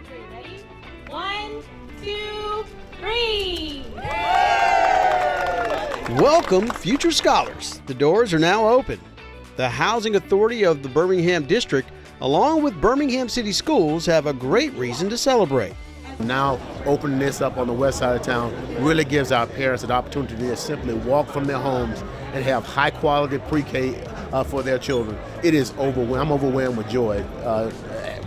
3. Ready? 1, 2, 3. Welcome, future scholars. The doors are now open. The Housing Authority of the Birmingham District, along with Birmingham City Schools, have a great reason to celebrate. Now opening this up on the west side of town really gives our parents an opportunity to just simply walk from their homes and have high quality pre-K for their children. It is overwhelming. I'm overwhelmed with joy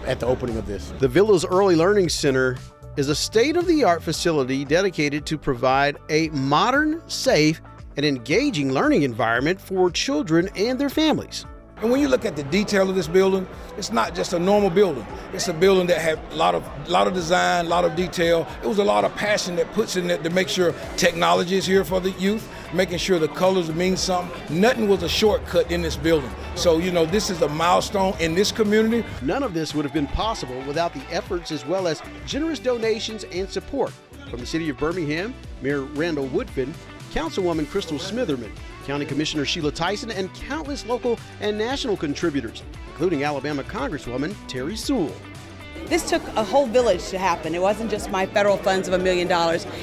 at the opening of this. The Villa's Early Learning Center is a state-of-the-art facility dedicated to provide a modern, safe, and engaging learning environment for children and their families. And when you look at the detail of this building, it's not just a normal building. It's a building that had a lot of design, a lot of detail. It was a lot of passion that puts in it to make sure technology is here for the youth, making sure the colors mean something. Nothing was a shortcut in this building. So, this is a milestone in this community. None of this would have been possible without the efforts as well as generous donations and support from the City of Birmingham, Mayor Randall Woodfin, Councilwoman Crystal Smitherman, County Commissioner Sheila Tyson, and countless local and national contributors, including Alabama Congresswoman Terry Sewell. This took a whole village to happen. It wasn't just my federal funds of $1 million.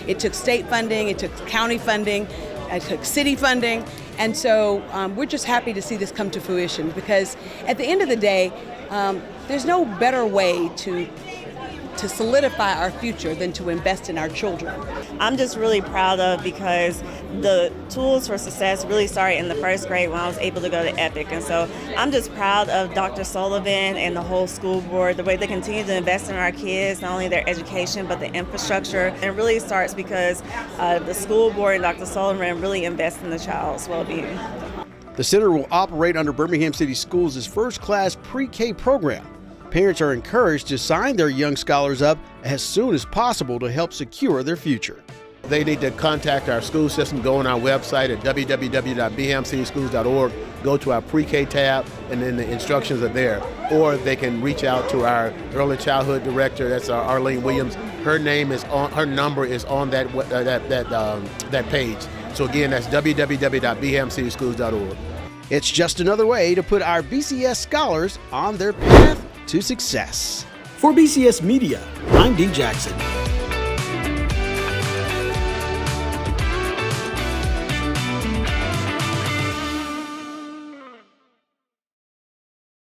It took state funding, it took county funding, it took city funding, and so we're just happy to see this come to fruition because at the end of the day, there's no better way to solidify our future than to invest in our children. I'm just really proud of because the tools for success really started in the first grade when I was able to go to EPIC. And so I'm just proud of Dr. Sullivan and the whole school board, the way they continue to invest in our kids, not only their education, but the infrastructure. And it really starts because the school board and Dr. Sullivan really invest in the child's well-being. The center will operate under Birmingham City Schools' first-class pre-K program. Parents are encouraged to sign their young scholars up as soon as possible to help secure their future. They need to contact our school system, go on our website at www.bhamcityschools.org, go to our pre-K tab, and then the instructions are there. Or they can reach out to our early childhood director, that's Arlene Williams. Her number is on that page. So again, that's www.bhamcityschools.org. It's just another way to put our BCS scholars on their path to success. For BCS Media, I'm D. Jackson.